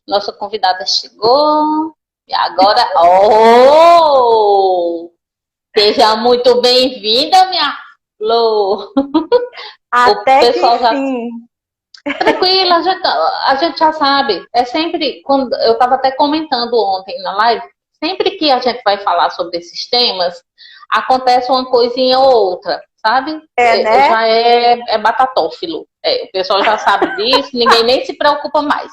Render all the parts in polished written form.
Nossa convidada chegou. E agora, oh! Seja muito bem-vinda, minha Flor. O Até que pessoal já enfim. tranquila, a gente já sabe. É sempre quando eu estava até comentando ontem na live, sempre que a gente vai falar sobre esses temas, acontece uma coisinha ou outra, sabe? É, né? Já é batatófilo. O pessoal já sabe disso, ninguém nem se preocupa mais.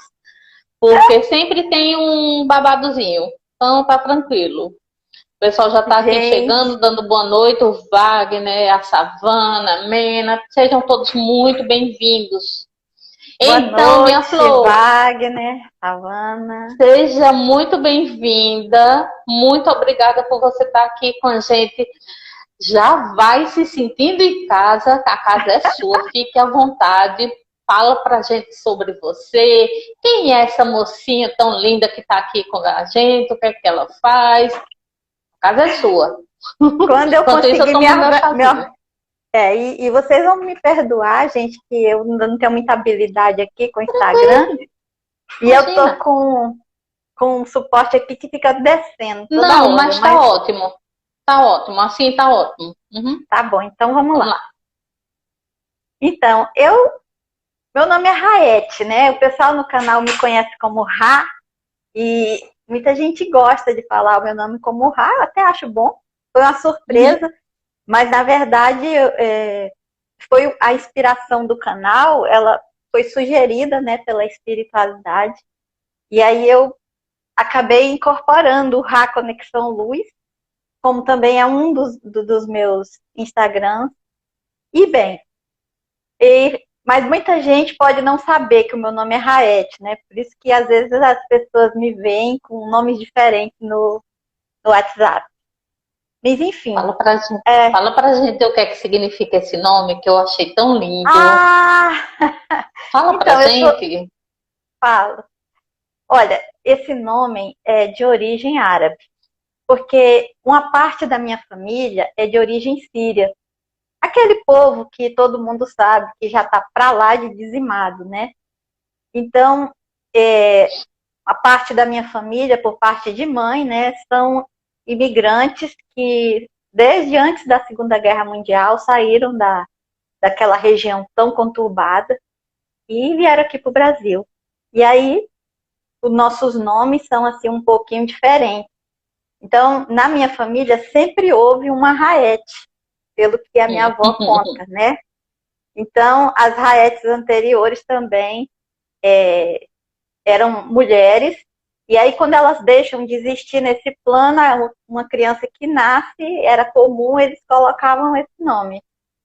Porque sempre tem um babadozinho. Então tá tranquilo. O pessoal já está aqui Gente, chegando, dando boa noite, o Wagner, a Savana, a Mena, sejam todos muito bem-vindos. boa Então, minha noite, Flor, Wagner, Havana. seja muito bem-vinda, muito obrigada por você estar aqui com a gente. Já vai se sentindo em casa, a casa é sua, fique à vontade, fala pra gente sobre você, quem é essa mocinha tão linda que está aqui com a gente, o que é que ela faz, a casa é sua. Quando eu Enquanto isso, eu conseguir tomo meu chazinho. e vocês vão me perdoar, gente, que eu ainda não tenho muita habilidade aqui com o Instagram. E eu tô Imagina. com um suporte aqui que fica descendo toda Não, hora. mas tá Mas ótimo. Tá ótimo, assim tá ótimo. Uhum. tá bom, então vamos Vamos lá. lá. Então, meu nome é Raete, né? O pessoal no canal me conhece como Ra. E muita gente gosta de falar o meu nome como Ra, eu até acho bom. Foi uma Uhum. surpresa, mas na verdade foi a inspiração do canal, ela foi sugerida, né, pela espiritualidade. E aí eu acabei incorporando o Ra Conexão Luz, como também é um dos meus Instagrams. E bem, mas muita gente pode não saber que o meu nome é Raete, né? Por isso que às vezes as pessoas me veem com nomes diferentes no WhatsApp. Mas enfim. Fala pra gente, É... fala pra gente o que é que significa esse nome que eu achei tão lindo. Ah! Fala pra Então, eu sou. gente. Falo. Olha, esse nome é de origem árabe, porque uma parte da minha família é de origem síria. Aquele povo que todo mundo sabe que já está para lá de dizimado, né? Então, a parte da minha família, por parte de mãe, né, são imigrantes que, desde antes da Segunda Guerra Mundial, saíram daquela região tão conturbada e vieram aqui para o Brasil. E aí, os nossos nomes são assim um pouquinho diferentes. Então, na minha família sempre houve uma Raete, pelo que a minha avó conta, né? Então, as Raetes anteriores também eram mulheres, e aí quando elas deixam de existir nesse plano, uma criança que nasce, era comum eles colocavam esse nome,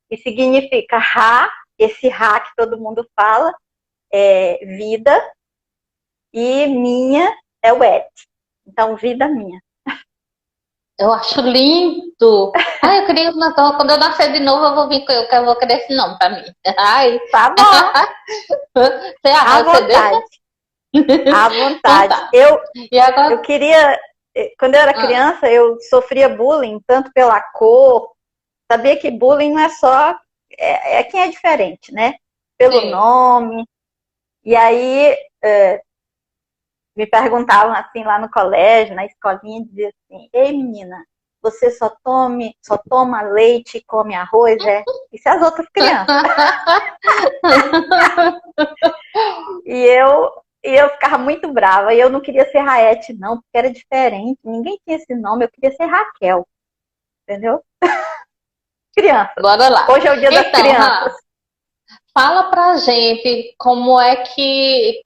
que significa Ra, esse Ra que todo mundo fala, é vida, e minha é o Et. Então, vida minha. Eu acho lindo. Ai, eu queria, quando eu nascer de novo, eu vou vir, eu vou querer esse nome pra mim. Ai, Tá bom, à você deixa? vontade, à Então vontade. tá. Eu, E eu agora? queria, quando eu era Ah, criança, eu sofria bullying, tanto pela cor, sabia que bullying não é só quem é diferente, né? Pelo sim. nome. E aí me perguntavam assim lá no colégio, na escolinha, dizia assim: "Ei, menina, você só toma leite e come arroz, é?" Isso é as outras crianças. E eu ficava muito brava. E eu não queria ser Raete, não, porque era diferente. Ninguém tinha esse nome. Eu queria ser Raquel, entendeu? Crianças. Bora lá. Hoje é o dia das Então, crianças. Rafa, fala pra gente como é que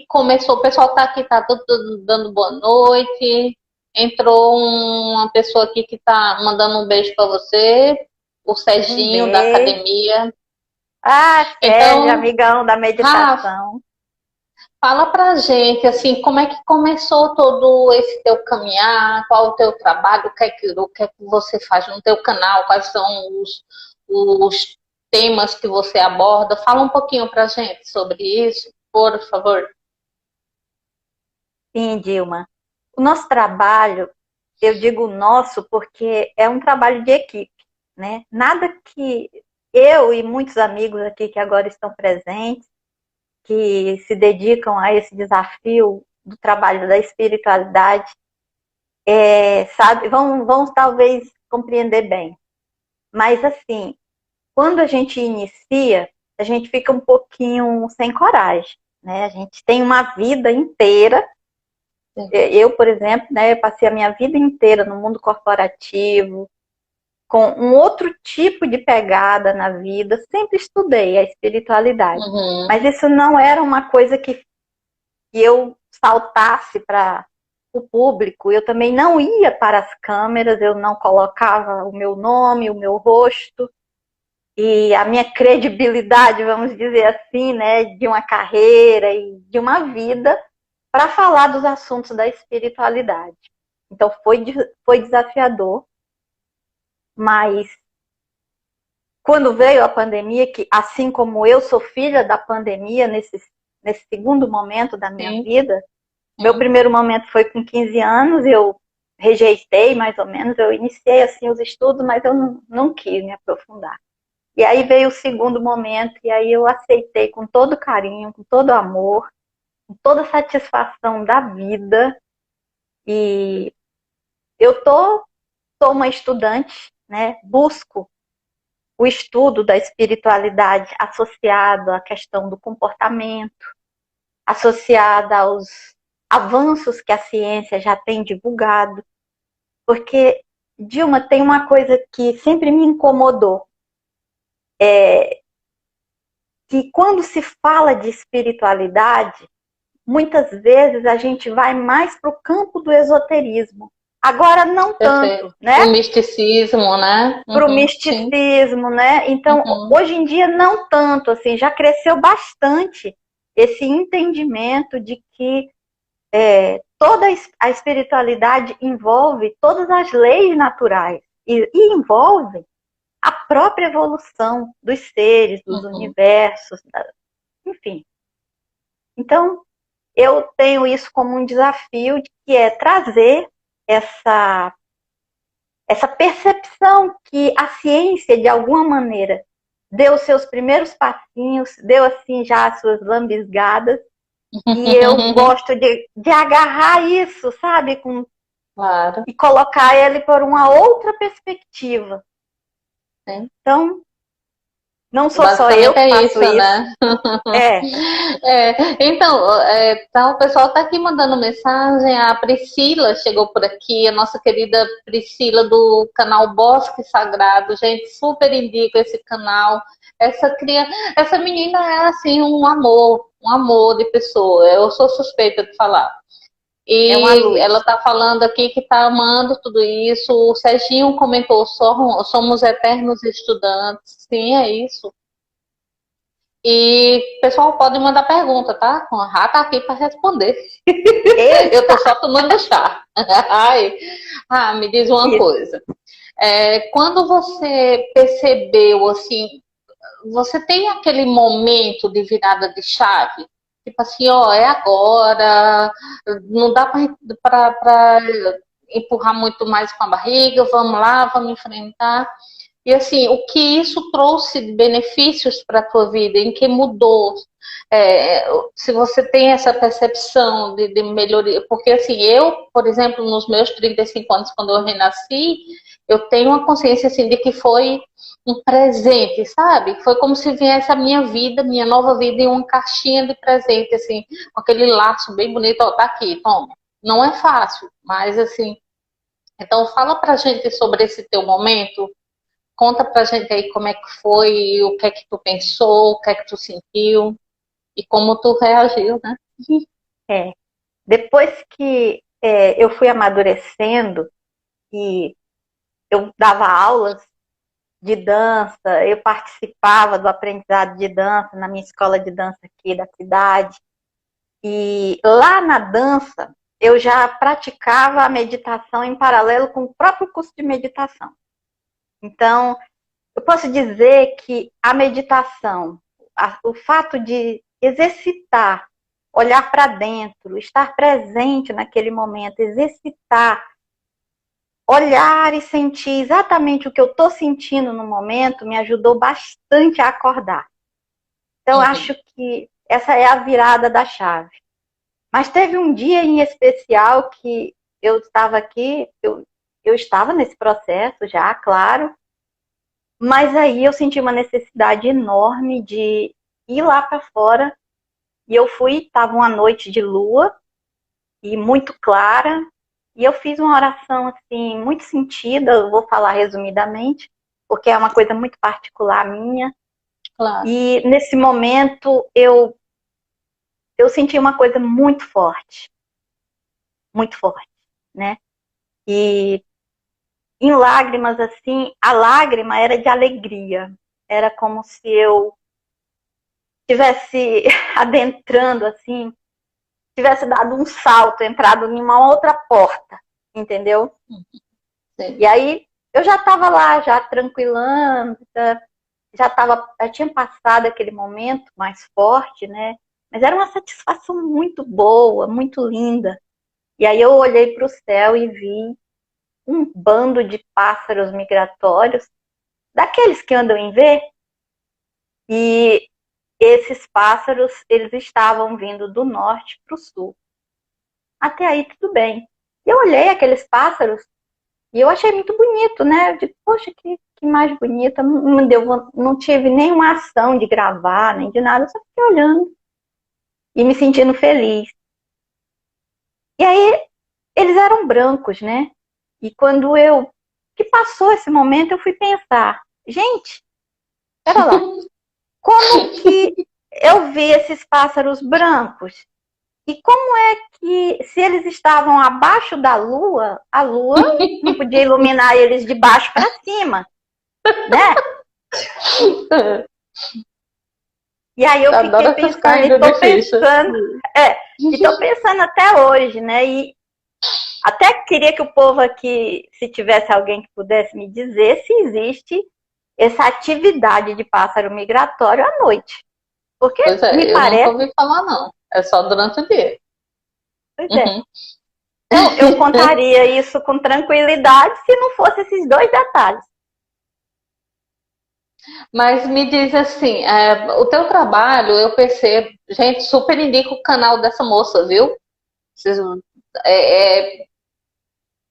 começou. O pessoal tá aqui, tá todo dando boa noite. Entrou uma pessoa aqui que tá mandando um beijo pra você, o Um Serginho da beijo. academia. Ah, Sérgio, Então, amigão da Rafa, meditação. fala pra gente assim, como é que começou todo esse teu caminhar, qual o teu trabalho, o que é que você faz no teu canal, quais são os temas que você aborda. Fala um pouquinho pra gente sobre isso, por favor. Sim, Dilma. O nosso trabalho, eu digo nosso porque é um trabalho de equipe, né? Nada que eu e muitos amigos aqui que agora estão presentes, que se dedicam a esse desafio do trabalho da espiritualidade, sabe, vão talvez compreender bem. Mas, assim, quando a gente inicia, a gente fica um pouquinho sem coragem, né? A gente tem uma vida inteira. Eu, por exemplo, né, eu passei a minha vida inteira no mundo corporativo, com um outro tipo de pegada na vida, sempre estudei a espiritualidade. Uhum. Mas isso não era uma coisa que eu saltasse para o público. Eu também não ia para as câmeras, eu não colocava o meu nome, o meu rosto. E a minha credibilidade, vamos dizer assim, né, de uma carreira e de uma vida para falar dos assuntos da espiritualidade. Então foi desafiador, mas quando veio a pandemia, que assim como eu sou filha da pandemia nesse segundo momento da minha Sim. vida, meu primeiro momento foi com 15 anos, eu rejeitei mais ou menos, eu iniciei assim os estudos, mas eu não quis me aprofundar. E aí veio o segundo momento, e aí eu aceitei com todo carinho, com todo amor, com toda satisfação da vida. E eu sou uma estudante, né? Busco o estudo da espiritualidade associado à questão do comportamento, associada aos avanços que a ciência já tem divulgado. Porque, Dilma, tem uma coisa que sempre me incomodou. Que quando se fala de espiritualidade, muitas vezes a gente vai mais para o campo do esoterismo. Agora, não tanto, né? O misticismo, né? Para o misticismo, sim. né? Então, hoje em dia, não tanto, assim, já cresceu bastante esse entendimento de que toda a espiritualidade envolve todas as leis naturais e envolve a própria evolução dos seres, dos universos, enfim. Então, eu tenho isso como um desafio, que é trazer essa percepção que a ciência, de alguma maneira, deu os seus primeiros passinhos, deu assim já as suas lambisgadas, e eu gosto de agarrar isso, sabe? Claro. E colocar ele por uma outra perspectiva. Sim. Então, não sou só eu que faço isso. Né? Então, o pessoal está aqui mandando mensagem. A Priscila chegou por aqui, a nossa querida Priscila do canal Bosque Sagrado. Gente, super indico esse canal. Essa menina é assim um amor de pessoa. Eu sou suspeita de falar. E ela está falando aqui que está amando tudo isso. O Serginho comentou: somos eternos estudantes. Sim, é isso. E o pessoal pode mandar pergunta, tá? O Rá tá aqui para responder. Eu tô só tomando chá. Me diz uma coisa. Quando você percebeu, assim, você tem aquele momento de virada de chave? Tipo assim, é agora, não dá para empurrar muito mais com a barriga, vamos lá, vamos enfrentar. E assim, o que isso trouxe de benefícios para a tua vida, em que mudou? Se você tem essa percepção de melhoria, porque assim, eu, por exemplo, nos meus 35 anos, quando eu renasci, eu tenho uma consciência assim de que foi um presente, sabe? Foi como se viesse a minha vida, minha nova vida, em uma caixinha de presente, assim, com aquele laço bem bonito, tá aqui, toma. Não é fácil, mas assim, então fala pra gente sobre esse teu momento. Conta pra gente aí como é que foi, o que é que tu pensou, o que é que tu sentiu e como tu reagiu, né? Depois que eu fui amadurecendo e eu dava aulas de dança, eu participava do aprendizado de dança na minha escola de dança aqui da cidade. E lá na dança, eu já praticava a meditação em paralelo com o próprio curso de meditação. Então, eu posso dizer que a meditação, o fato de exercitar, olhar para dentro, estar presente naquele momento, exercitar, olhar e sentir exatamente o que eu estou sentindo no momento, me ajudou bastante a acordar. Então, acho que essa é a virada da chave. Mas teve um dia em especial que eu estava aqui, eu estava nesse processo já, claro, mas aí eu senti uma necessidade enorme de ir lá para fora, e eu fui, estava uma noite de lua, e muito clara, e eu fiz uma oração assim, muito sentida, eu vou falar resumidamente, porque é uma coisa muito particular minha, Claro. e nesse momento eu senti uma coisa muito forte, né? E em lágrimas, assim, a lágrima era de alegria. Era como se eu tivesse adentrando, assim, tivesse dado um salto, entrado em uma outra porta, entendeu? Sim. E aí eu já estava lá, já tranquilando, já tinha passado aquele momento mais forte, né? Mas era uma satisfação muito boa, muito linda. E aí eu olhei para o céu e vi um bando de pássaros migratórios, daqueles que andam em V, e esses pássaros, eles estavam vindo do norte para o sul. Até aí tudo bem. Eu olhei aqueles pássaros e eu achei muito bonito, né? Eu digo, poxa, que mais bonita. Não tive nenhuma ação de gravar, nem de nada, eu só fiquei olhando e me sentindo feliz. E aí, eles eram brancos, né? E quando que passou esse momento, eu fui pensar, gente, pera lá, como que eu vi esses pássaros brancos? E como é que, se eles estavam abaixo da lua, a lua não podia iluminar eles de baixo para cima, né? E aí eu fiquei pensando, e tô pensando até hoje, né? E até queria que o povo aqui, se tivesse alguém que pudesse me dizer se existe essa atividade de pássaro migratório à noite. Porque Pois é, me eu parece... nunca ouvi falar, não. É só durante o dia. Pois é. Então, eu contaria isso com tranquilidade se não fosse esses dois detalhes. Mas me diz assim, o teu trabalho, eu percebo, gente, super indico o canal dessa moça, viu? Vocês,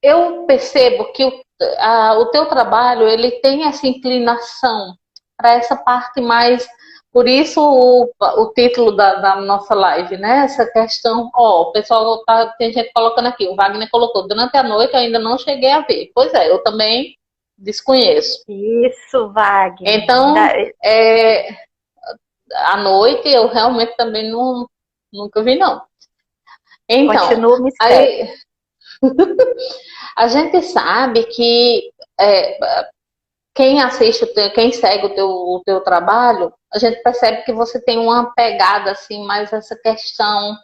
eu percebo que o teu trabalho, ele tem essa inclinação para essa parte mais, por isso o título da nossa live, né? Essa questão, o pessoal tem gente colocando aqui, o Wagner colocou, durante a noite eu ainda não cheguei a ver. Pois é, eu também desconheço. Isso, Wagner. Então, à noite eu realmente também nunca vi, não. Então, continua o mistério. aí, a gente sabe que quem assiste, quem segue o teu trabalho, a gente percebe que você tem uma pegada assim, mais essa questão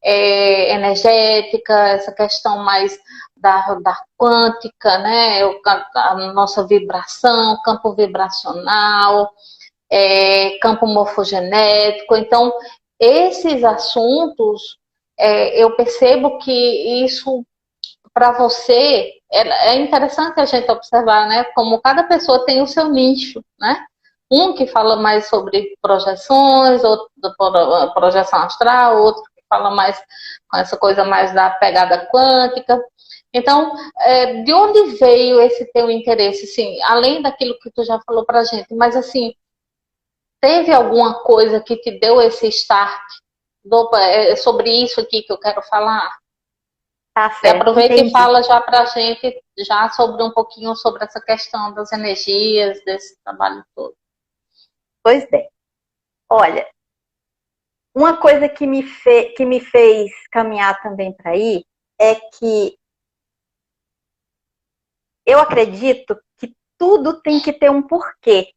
energética, essa questão mais da quântica, né? A nossa vibração, campo vibracional, campo morfogenético. Então, esses assuntos, eu percebo que isso, para você, é interessante a gente observar, né? Como cada pessoa tem o seu nicho, né? Um que fala mais sobre projeções, outro projeção astral, outro que fala mais com essa coisa mais da pegada quântica. Então, de onde veio esse teu interesse, assim, além daquilo que tu já falou pra gente, mas assim, teve alguma coisa que te deu esse start? Sobre isso aqui que eu quero falar? Tá E certo, aproveita entendi. e fala já pra gente já sobre um pouquinho sobre essa questão das energias, desse trabalho todo. Pois bem. Olha, uma coisa que me fez caminhar também para aí é que eu acredito que tudo tem que ter um porquê.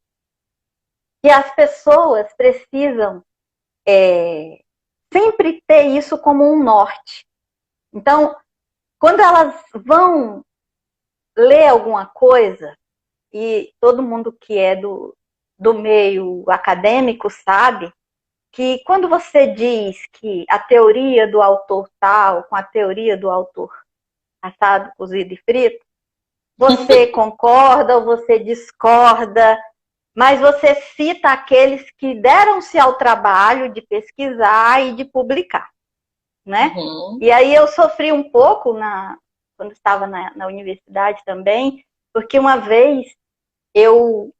E as pessoas precisam sempre ter isso como um norte. Então, quando elas vão ler alguma coisa, e todo mundo que é do meio acadêmico sabe que quando você diz que a teoria do autor tal com a teoria do autor assado, cozido e frito, você concorda ou você discorda, mas você cita aqueles que deram-se ao trabalho de pesquisar e de publicar, né? Uhum. E aí eu sofri um pouco quando estava na universidade também, porque uma vez eu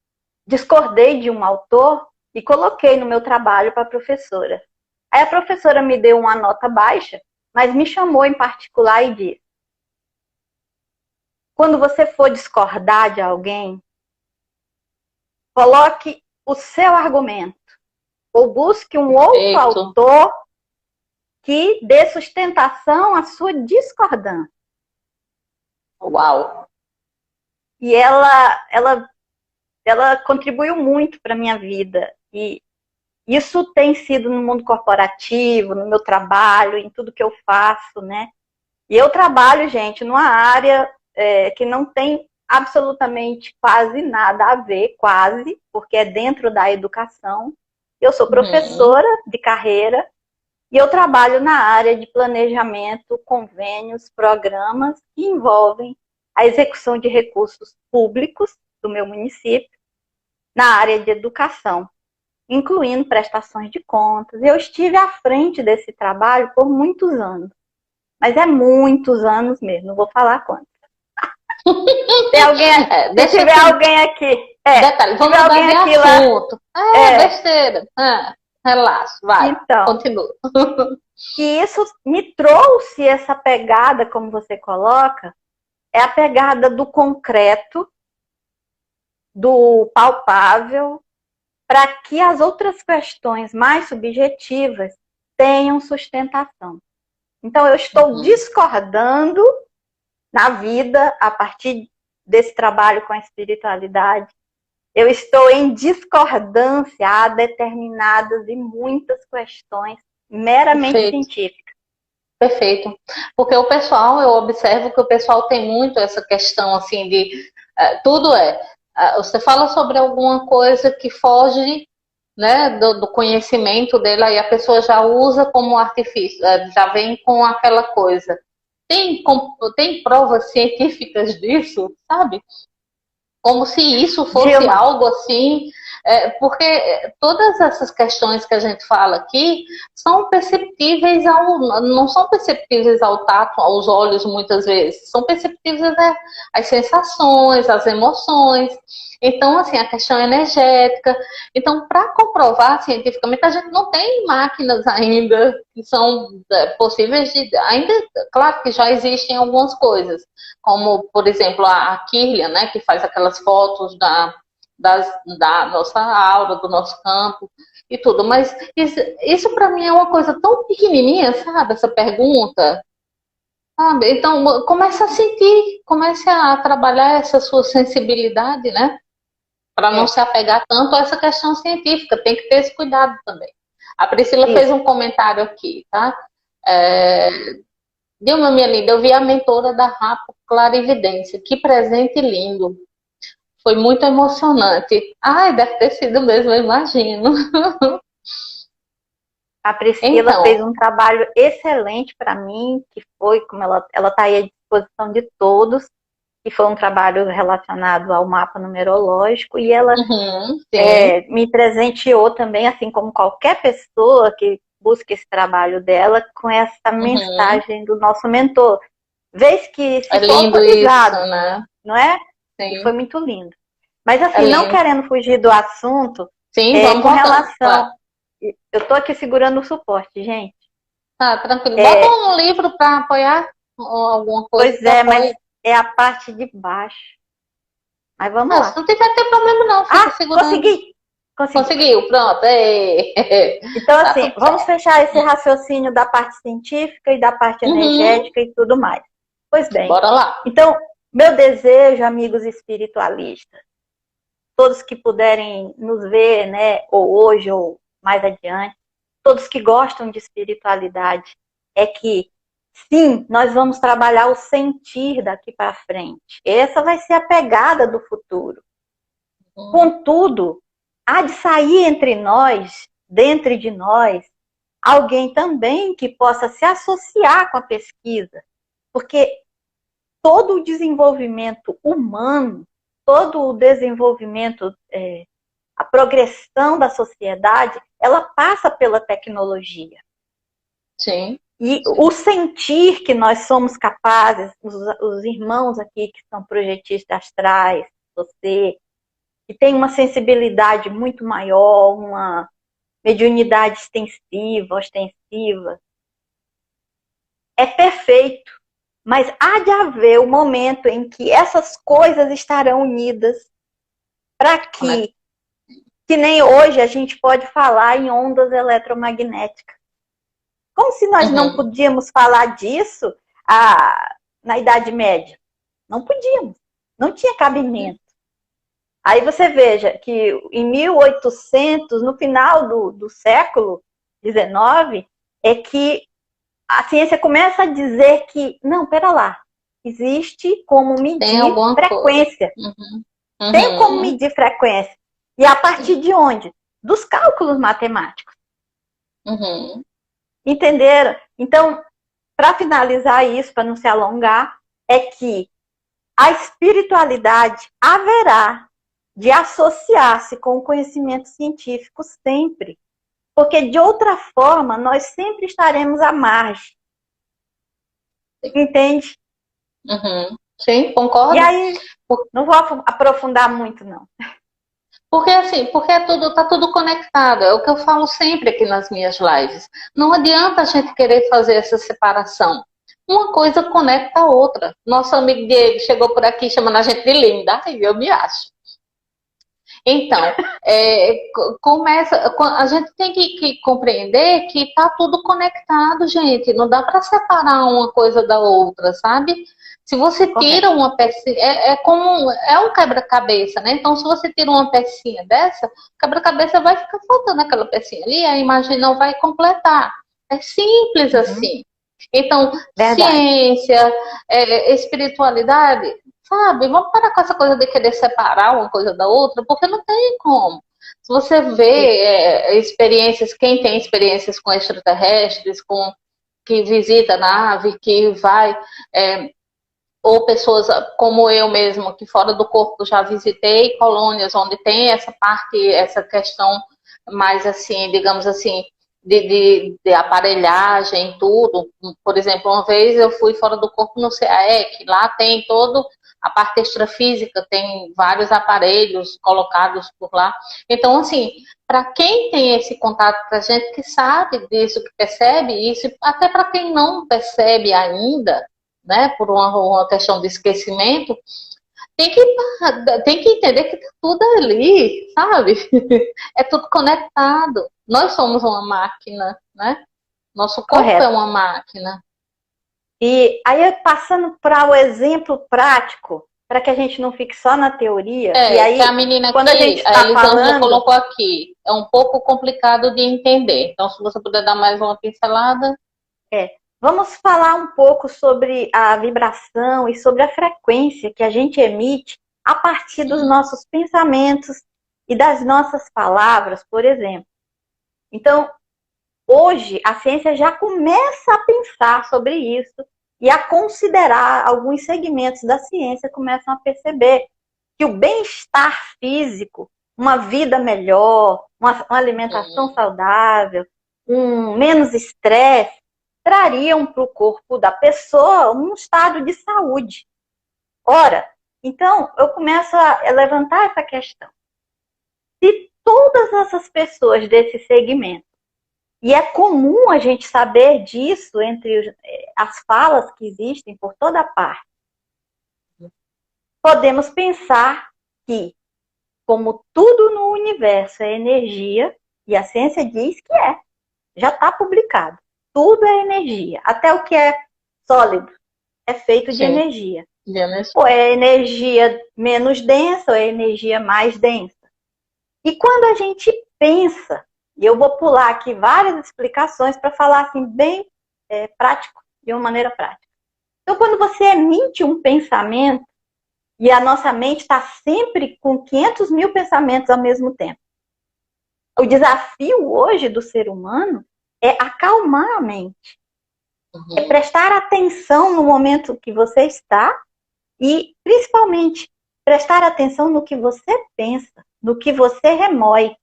discordei de um autor e coloquei no meu trabalho para a professora. Aí a professora me deu uma nota baixa, mas me chamou em particular e disse: quando você for discordar de alguém, coloque o seu argumento ou busque um outro Perfeito. autor que dê sustentação à sua discordância. Uau. E ela contribuiu muito para a minha vida. E isso tem sido no mundo corporativo, no meu trabalho, em tudo que eu faço, né? E eu trabalho, gente, numa área que não tem absolutamente quase nada a ver, quase, porque é dentro da educação. Eu sou Uhum. professora de carreira e eu trabalho na área de planejamento, convênios, programas que envolvem a execução de recursos públicos do meu município na área de educação, incluindo prestações de contas. Eu estive à frente desse trabalho por muitos anos, mas é muitos anos mesmo, não vou falar quantos. Tem alguém, se Deixa tiver assim, alguém aqui, detalhe, se tiver vamos mudar alguém de aqui lá, assunto. é, Besteira. Relaxa, vai, então, continua. que isso me trouxe essa pegada, como você coloca, é a pegada do concreto, do palpável, para que as outras questões mais subjetivas tenham sustentação. Então, eu estou Uhum. discordando na vida a partir desse trabalho com a espiritualidade. Eu estou em discordância a determinadas e muitas questões meramente Perfeito, científicas. perfeito. Porque o pessoal, eu observo que o pessoal tem muito essa questão assim de tudo você fala sobre alguma coisa que foge, né, do conhecimento dele, aí a pessoa já usa como artifício, já vem com aquela coisa. Tem provas científicas disso, sabe? Como se isso fosse Dilma, algo assim, porque todas essas questões que a gente fala aqui são perceptíveis não são perceptíveis ao tato, aos olhos muitas vezes, são perceptíveis às sensações, às emoções. Então, assim, a questão energética. Então, para comprovar cientificamente, a gente não tem máquinas ainda que são possíveis de. Ainda, claro que já existem algumas coisas, como, por exemplo, a Kirlian, né, que faz aquelas fotos da nossa aura, do nosso campo e tudo. Mas isso para mim é uma coisa tão pequenininha, sabe, essa pergunta. Sabe? Então, comece a sentir, comece a trabalhar essa sua sensibilidade, né? Para não é, se apegar tanto a essa questão científica, tem que ter esse cuidado também. A Priscila fez isso. um comentário aqui, tá? É, Dilma, minha linda, eu vi a mentora da Rapo Clarividência. Que presente lindo. Foi muito emocionante. Ai, deve ter sido mesmo, eu imagino. A Priscila fez Então, um trabalho excelente para mim, que foi, como ela está aí à disposição de todos, que foi um trabalho relacionado ao mapa numerológico, e ela uhum, sim, me presenteou também, assim como qualquer pessoa que busca esse trabalho dela, com essa uhum. mensagem do nosso mentor. Vez que É ficou lindo isso, autorizado, né? não é? E foi Sim, muito lindo. Mas é assim, não lindo. querendo fugir do assunto, Sim, vamos com voltando. Vai. relação. Eu estou aqui segurando o suporte, gente. Tá, tranquilo. Bota É, um livro para apoiar, ou alguma coisa pois que é, mas apoie. é a parte de baixo. Mas vamos Ah, se lá. não tiver, tem problema não, fica Ah, segurando. consegui! Consegui. Conseguiu, pronto. Então, Tá assim, tudo vamos certo. fechar esse raciocínio da parte científica e da parte Uhum, energética e tudo mais. Pois bem, bora lá. então, meu desejo, amigos espiritualistas, todos que puderem nos ver, né, ou hoje ou mais adiante, todos que gostam de espiritualidade, é que sim, nós vamos trabalhar o sentir daqui para frente. Essa vai ser a pegada do futuro. Uhum. Contudo, há de sair entre nós, dentro de nós, alguém também que possa se associar com a pesquisa, porque todo o desenvolvimento humano, todo o desenvolvimento a progressão da sociedade, ela passa pela tecnologia. Sim. E o sentir que nós somos capazes, os irmãos aqui que são projetistas astrais, você, que tem uma sensibilidade muito maior, uma mediunidade extensiva, ostensiva, é perfeito. Mas há de haver o momento em que essas coisas estarão unidas para que nem hoje a gente pode falar em ondas eletromagnéticas. Como se nós não podíamos falar disso na Idade Média? Não podíamos. Não tinha cabimento. Aí você veja que em 1800, no final do século XIX, é que a ciência começa a dizer que, não, pera lá, existe como medir frequência. Tem como medir frequência. E a partir de onde? Dos cálculos matemáticos. Entenderam? Então, para finalizar isso, para não se alongar, é que a espiritualidade haverá de associar-se com o conhecimento científico sempre. Porque, de outra forma, nós sempre estaremos à margem. Entende? Sim, concordo. E aí, não vou aprofundar muito, não. Porque assim, tá tudo conectado. É o que eu falo sempre aqui nas minhas lives. Não adianta a gente querer fazer essa separação. Uma coisa conecta a outra. Nosso amigo Diego chegou por aqui chamando a gente de linda. Ai, eu me acho. Então, a gente tem que compreender que está tudo conectado, gente. Não dá para separar uma coisa da outra, sabe? Se você tira uma pecinha, é um quebra-cabeça, né? Então, se você tira uma pecinha dessa, o quebra-cabeça vai ficar faltando aquela pecinha ali, a imagem não vai completar. É simples assim. Então, ciência, espiritualidade, sabe? Vamos parar com essa coisa de querer separar uma coisa da outra, porque não tem como. Se você vê experiências, quem tem experiências com extraterrestres, que visita a nave, que vai... ou pessoas como eu mesmo, que fora do corpo já visitei colônias onde tem essa parte, essa questão mais assim, digamos assim, de aparelhagem, tudo. Por exemplo, uma vez eu fui fora do corpo no CAEC, lá tem todo a parte extrafísica, tem vários aparelhos colocados por lá. Então, assim, para quem tem esse contato, para gente que sabe disso, que percebe isso, até para quem não percebe ainda, né, por uma questão de esquecimento, tem que entender que tá tudo ali, sabe? É tudo conectado. Nós somos uma máquina, né? Nosso corpo é uma máquina. E aí, passando para o exemplo prático, para que a gente não fique só na teoria. E aí, que a menina quando aqui, a gente tá Elisângela colocou aqui, é um pouco complicado de entender. Então, se você puder dar mais uma pincelada. Vamos falar um pouco sobre a vibração e sobre a frequência que a gente emite a partir dos nossos pensamentos e das nossas palavras, por exemplo. Então, hoje, a ciência já começa a pensar sobre isso e a considerar, alguns segmentos da ciência começam a perceber que o bem-estar físico, uma vida melhor, uma alimentação saudável, menos estresse, trariam para o corpo da pessoa um estado de saúde. Ora, então, eu começo a levantar essa questão. Se todas essas pessoas desse segmento, e é comum a gente saber disso entre as falas que existem por toda parte, podemos pensar que, como tudo no universo é energia, e a ciência diz que já está publicado, tudo é energia, até o que é sólido é feito de energia. Ou é energia menos densa, ou é energia mais densa. E quando a gente pensa, e eu vou pular aqui várias explicações para falar assim bem prático, de uma maneira prática. Então, quando você emite um pensamento, e a nossa mente está sempre com 500 mil pensamentos ao mesmo tempo. O desafio hoje do ser humano é acalmar a mente. É prestar atenção no momento que você está e, principalmente, prestar atenção no que você pensa. no que você remói.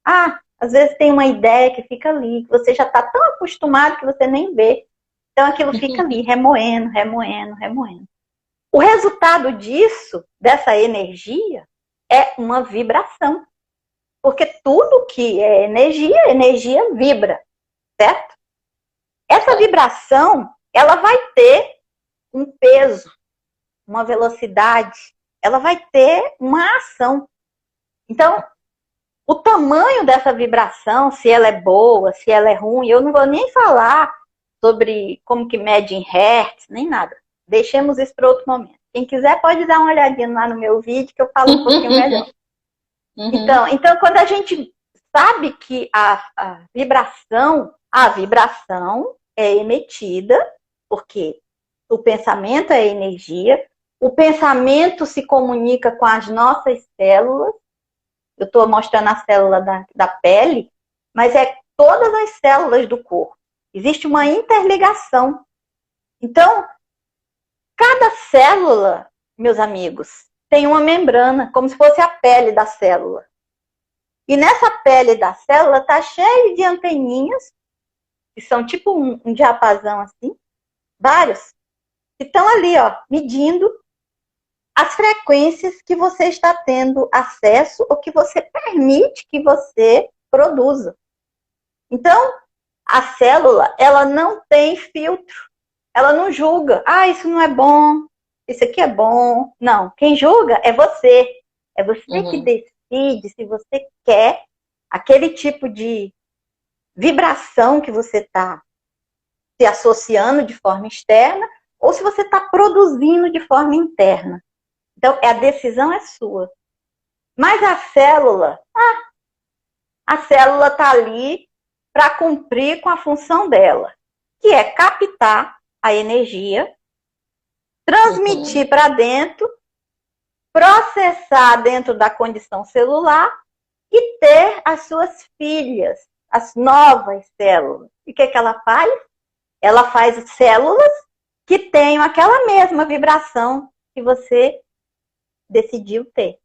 Às vezes tem uma ideia que fica ali, que você já está tão acostumado que você nem vê. Então aquilo fica ali, remoendo, remoendo, remoendo. O resultado disso, dessa energia, é uma vibração. Porque tudo que é energia, energia vibra, certo? Essa vibração, ela vai ter um peso, uma velocidade, ela vai ter uma ação. Então, o tamanho dessa vibração, se ela é boa, se ela é ruim, eu não vou nem falar sobre como que mede em hertz, nem nada. Deixemos isso para outro momento. Quem quiser pode dar uma olhadinha lá no meu vídeo, que eu falo um pouquinho melhor. Então, quando a gente sabe que a vibração é emitida, porque o pensamento é energia, o pensamento se comunica com as nossas células. Eu estou mostrando a célula da pele, mas é todas as células do corpo. Existe uma interligação. Então, cada célula, meus amigos, tem uma membrana, como se fosse a pele da célula. E nessa pele da célula está cheio de anteninhas, que são tipo um diapasão assim, vários, que estão ali, ó, medindo as frequências que você está tendo acesso ou que você permite que você produza. Então, a célula, ela não tem filtro. Ela não julga. Isso não é bom, isso aqui é bom. Não, quem julga é você. É você que decide se você quer aquele tipo de vibração que você está se associando de forma externa ou se você está produzindo de forma interna. Então, a decisão é sua. Mas a célula está ali para cumprir com a função dela, que é captar a energia, transmitir para dentro, processar dentro da condição celular e ter as suas filhas, as novas células. E o que ela faz? Ela faz células que tenham aquela mesma vibração que você decidiu ter.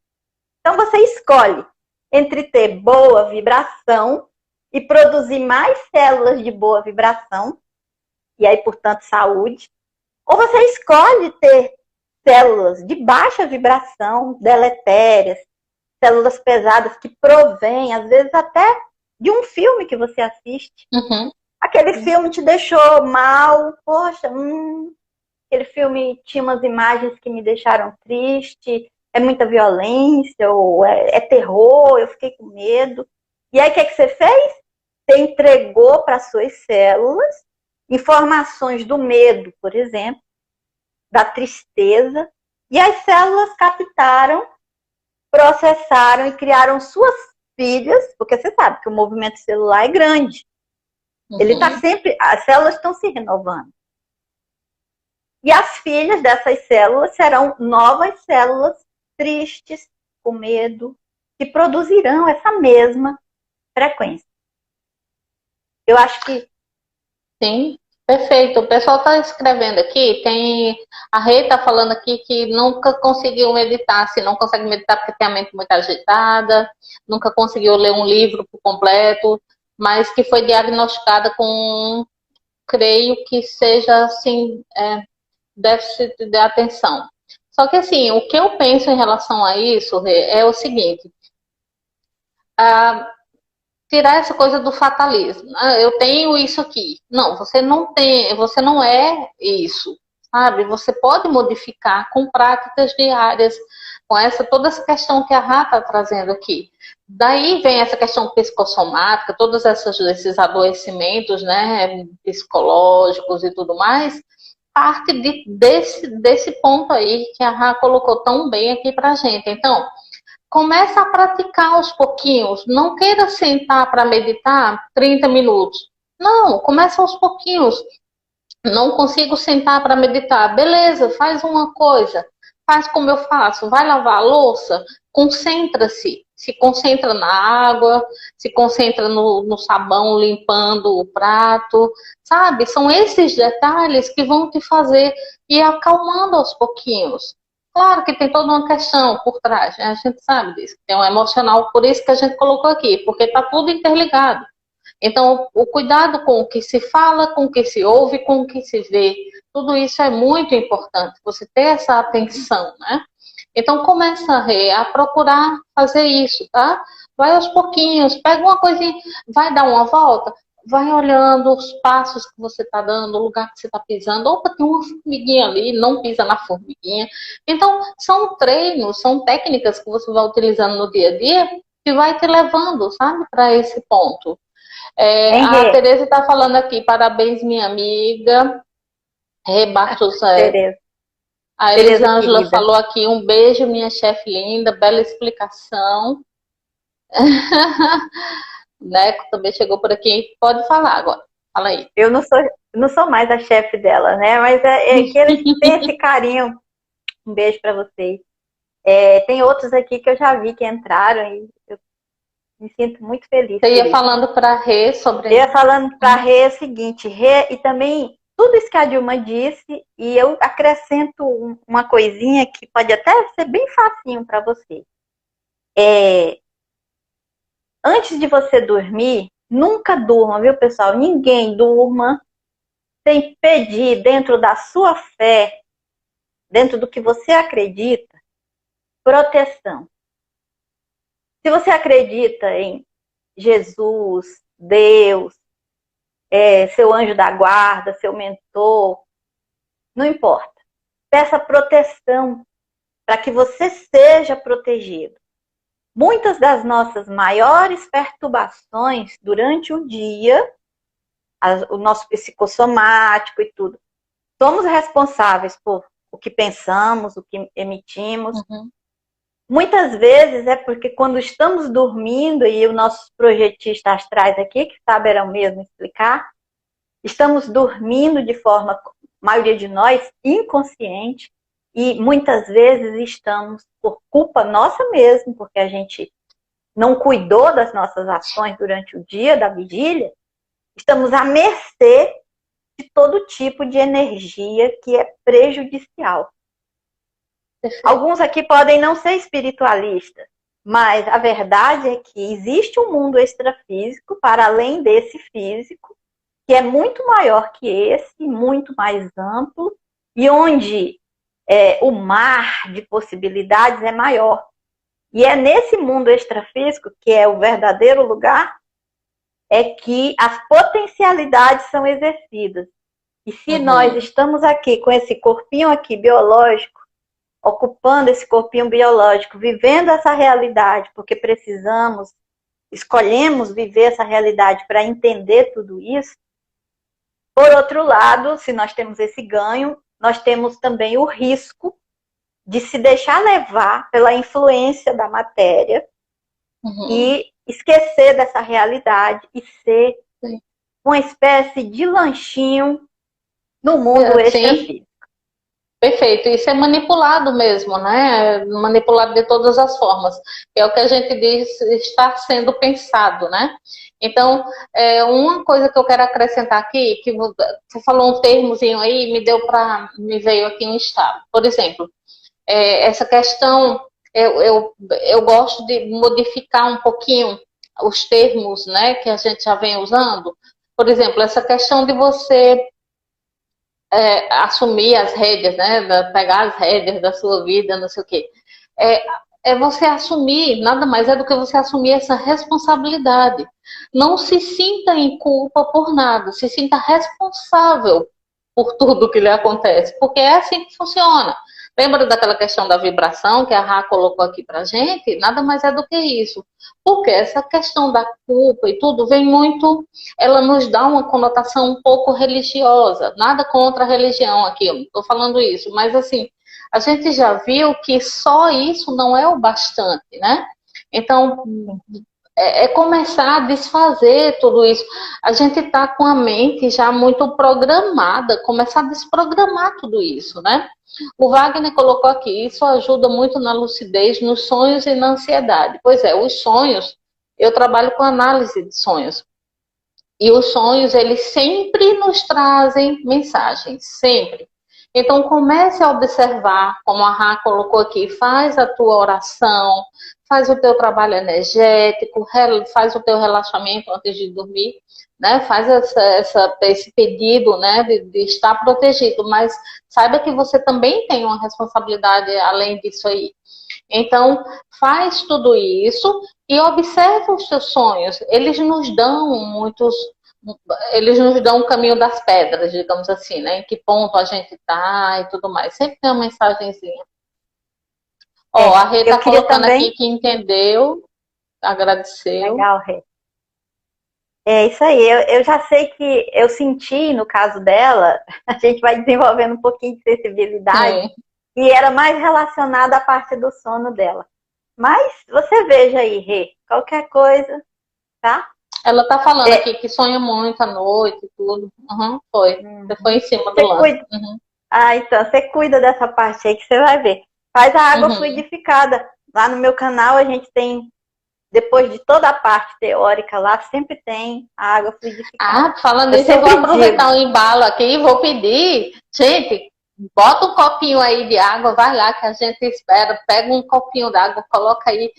Então você escolhe entre ter boa vibração e produzir mais células de boa vibração, e aí, portanto, saúde, ou você escolhe ter células de baixa vibração, deletérias, células pesadas que provêm, às vezes até de um filme que você assiste. Aquele filme te deixou mal, poxa, aquele filme tinha umas imagens que me deixaram triste, é muita violência, ou é terror, eu fiquei com medo. E aí, o que você fez? Você entregou para suas células informações do medo, por exemplo, da tristeza, e as células captaram, processaram e criaram suas filhas, porque você sabe que o movimento celular é grande. Ele está sempre, as células estão se renovando. E as filhas dessas células serão novas células tristes, com medo, que produzirão essa mesma frequência. Eu acho que... Sim, perfeito. O pessoal está escrevendo aqui, a Rê está falando aqui que nunca conseguiu meditar, se não consegue meditar porque tem a mente muito agitada, nunca conseguiu ler um livro por completo, mas que foi diagnosticada com, creio que seja assim, déficit de atenção. Só que assim, o que eu penso em relação a isso, Rê, é o seguinte: tirar essa coisa do fatalismo. Eu tenho isso aqui. Não, você não tem, você não é isso, sabe? Você pode modificar com práticas diárias, com toda essa questão que a Rá está trazendo aqui. Daí vem essa questão psicossomática, todos esses adoecimentos, né, psicológicos e tudo mais, parte desse ponto aí que a Rá colocou tão bem aqui pra gente. Então, começa a praticar aos pouquinhos. Não queira sentar para meditar 30 minutos. Não, começa aos pouquinhos. Não consigo sentar para meditar. Beleza, faz uma coisa. Faz como eu faço. Vai lavar a louça. Concentra-se. Se concentra na água. Se concentra no sabão limpando o prato. Sabe? São esses detalhes que vão te fazer ir acalmando aos pouquinhos. Claro que tem toda uma questão por trás, né? A gente sabe disso, tem um emocional, por isso que a gente colocou aqui, porque está tudo interligado. Então, o cuidado com o que se fala, com o que se ouve, com o que se vê, tudo isso é muito importante, você ter essa atenção, né? Então, começa a procurar fazer isso, tá? Vai aos pouquinhos, pega uma coisinha, vai dar uma volta, vai olhando os passos que você está dando, o lugar que você está pisando. Opa, tem uma formiguinha ali, não pisa na formiguinha. Então, são treinos, são técnicas que você vai utilizando no dia a dia que vai te levando, sabe, para esse ponto. A Tereza está falando aqui, parabéns, minha amiga. Bartos, Tereza. a Elisângela falou aqui, um beijo, minha chefe linda, bela explicação. Neco também chegou por aqui, pode falar agora, fala aí. Eu não sou mais a chefe dela, né? Mas que eles têm esse carinho. Um beijo para vocês. Tem outros aqui que eu já vi que entraram e eu me sinto muito feliz. Você ia falando para a Rê sobre... Eu ia falando para a Rê o seguinte, Rê, e também tudo isso que a Dilma disse, e eu acrescento uma coisinha que pode até ser bem facinho para você. Antes de você dormir, nunca durma, viu, pessoal? Ninguém durma sem pedir dentro da sua fé, dentro do que você acredita, proteção. Se você acredita em Jesus, Deus, seu anjo da guarda, seu mentor, não importa. Peça proteção para que você seja protegido. Muitas das nossas maiores perturbações durante o dia, o nosso psicossomático e tudo, somos responsáveis por o que pensamos, o que emitimos. Uhum. Muitas vezes é porque quando estamos dormindo, e os nossos projetistas astrais aqui, que saberão mesmo explicar, estamos dormindo de forma, a maioria de nós, inconsciente, e muitas vezes estamos, por culpa nossa mesmo, porque a gente não cuidou das nossas ações durante o dia da vigília, estamos à mercê de todo tipo de energia que é prejudicial. Alguns aqui podem não ser espiritualistas, mas a verdade é que existe um mundo extrafísico para além desse físico, que é muito maior que esse, muito mais amplo, e onde o mar de possibilidades é maior. E é nesse mundo extrafísico, que é o verdadeiro lugar, é que as potencialidades são exercidas. E se nós estamos aqui com esse corpinho aqui biológico, ocupando esse corpinho biológico, vivendo essa realidade, porque escolhemos viver essa realidade para entender tudo isso. Por outro lado, se nós temos esse ganho, nós temos também o risco de se deixar levar pela influência da matéria e esquecer dessa realidade e ser uma espécie de lanchinho no mundo extrafísico. Perfeito, isso é manipulado mesmo, né? Manipulado de todas as formas. É o que a gente diz estar sendo pensado, né? Então, uma coisa que eu quero acrescentar aqui, que você falou um termozinho aí, me veio aqui um estado. Por exemplo, essa questão, eu gosto de modificar um pouquinho os termos, né, que a gente já vem usando. Por exemplo, essa questão de você assumir as rédeas, né, pegar as rédeas da sua vida, não sei o quê. É você assumir, nada mais é do que você assumir essa responsabilidade. Não se sinta em culpa por nada, se sinta responsável por tudo que lhe acontece, porque é assim que funciona. Lembra daquela questão da vibração que a Rá colocou aqui pra gente? Nada mais é do que isso. Porque essa questão da culpa e tudo vem muito, ela nos dá uma conotação um pouco religiosa. Nada contra a religião aqui, eu não estou falando isso, mas assim, a gente já viu que só isso não é o bastante, né? Então, começar a desfazer tudo isso. A gente está com a mente já muito programada, começar a desprogramar tudo isso, né? O Wagner colocou aqui, isso ajuda muito na lucidez, nos sonhos e na ansiedade. Pois é, os sonhos, eu trabalho com análise de sonhos. E os sonhos, eles sempre nos trazem mensagens, sempre. Então comece a observar, como a Rá colocou aqui, faz a tua oração, faz o teu trabalho energético, faz o teu relaxamento antes de dormir, né? Faz esse pedido, né, de estar protegido, mas saiba que você também tem uma responsabilidade além disso aí. Então, faz tudo isso e observa os teus sonhos. Eles nos dão o caminho das pedras, digamos assim, né? Em que ponto a gente tá e tudo mais. Sempre tem uma mensagenzinha. Ó, a Rê tá colocando também... aqui que entendeu, agradeceu. Legal, Rê. É isso aí, eu já sei que eu senti, no caso dela, a gente vai desenvolvendo um pouquinho de sensibilidade, e era mais relacionada à parte do sono dela. Mas você veja aí, Rê, qualquer coisa, tá? Ela tá falando aqui que sonha muito à noite e tudo. Foi. Você foi em cima do lance. Então, você cuida dessa parte aí que você vai ver. Faz a água fluidificada. Lá no meu canal a gente tem, depois de toda a parte teórica lá, sempre tem a água fluidificada. Falando nisso, eu vou aproveitar o embalo aqui e vou pedir. Gente, bota um copinho aí de água, vai lá que a gente espera. Pega um copinho d'água, coloca aí.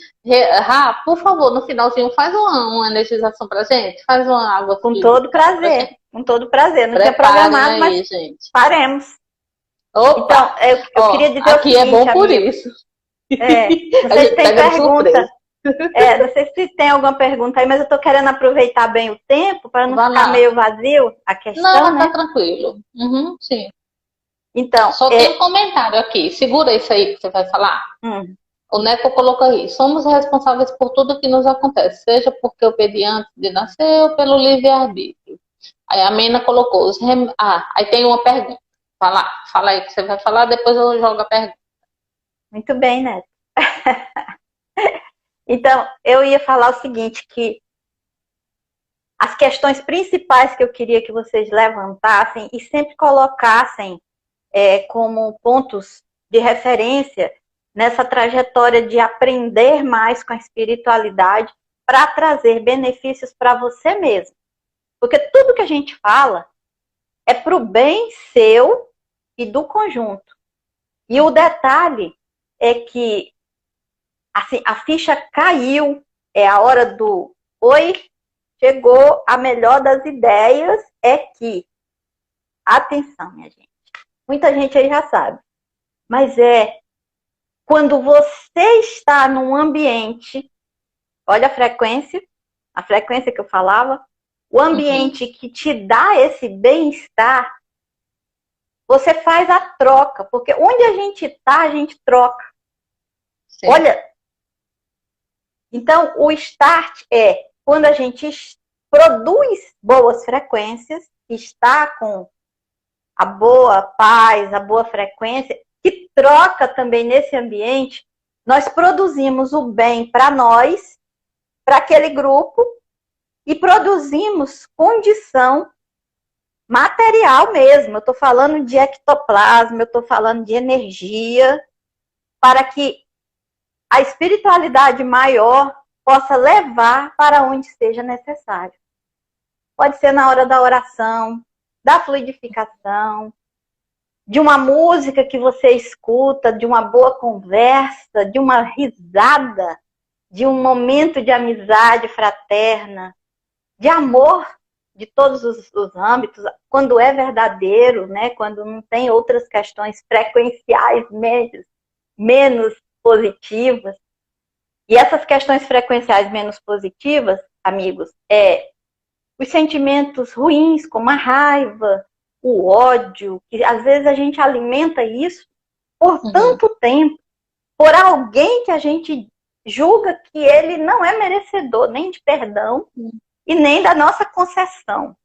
Por favor, no finalzinho, faz uma energização pra gente. Faz uma água. Com todo prazer. Com todo prazer. Não tinha programado, aí, mas gente. Faremos. Opa! Então, eu queria dizer aqui o seguinte, é bom por amigo. isso. Vocês têm pergunta? Não sei se tem alguma pergunta aí, mas eu tô querendo aproveitar bem o tempo para não ficar meio vazio a questão. Não, né? Tá tranquilo. Sim. Então, só tem um comentário aqui. Segura isso aí que você vai falar. O Neco colocou aí. Somos responsáveis por tudo que nos acontece, seja porque eu pedi antes de nascer ou pelo livre-arbítrio. Aí a Mena colocou. Aí tem uma pergunta. Fala aí que você vai falar, depois eu jogo a pergunta. Muito bem, Neto. Então, eu ia falar o seguinte, que as questões principais que eu queria que vocês levantassem e sempre colocassem como pontos de referência nessa trajetória de aprender mais com a espiritualidade para trazer benefícios para você mesmo. Porque tudo que a gente fala é para o bem seu e do conjunto. E o detalhe é que assim, a ficha caiu, é a hora do oi, chegou a melhor das ideias, é que, atenção, minha gente, muita gente aí já sabe, mas quando você está num ambiente, olha a frequência que eu falava, o ambiente que te dá esse bem-estar, você faz a troca, porque onde a gente está, a gente troca. Sim. Olha, então o start é quando a gente produz boas frequências, está com a boa paz, a boa frequência, que troca também nesse ambiente, nós produzimos o bem para nós, para aquele grupo, e produzimos condição material mesmo. Eu estou falando de ectoplasma, eu estou falando de energia, para que a espiritualidade maior possa levar para onde seja necessário. Pode ser na hora da oração, da fluidificação, de uma música que você escuta, de uma boa conversa, de uma risada, de um momento de amizade fraterna, de amor de todos os âmbitos, quando é verdadeiro, né? Quando não tem outras questões frequenciais menos positivas. E essas questões frequenciais menos positivas, amigos, os sentimentos ruins, como a raiva, o ódio, que às vezes a gente alimenta isso por tanto tempo, por alguém que a gente julga que ele não é merecedor nem de perdão e nem da nossa concessão.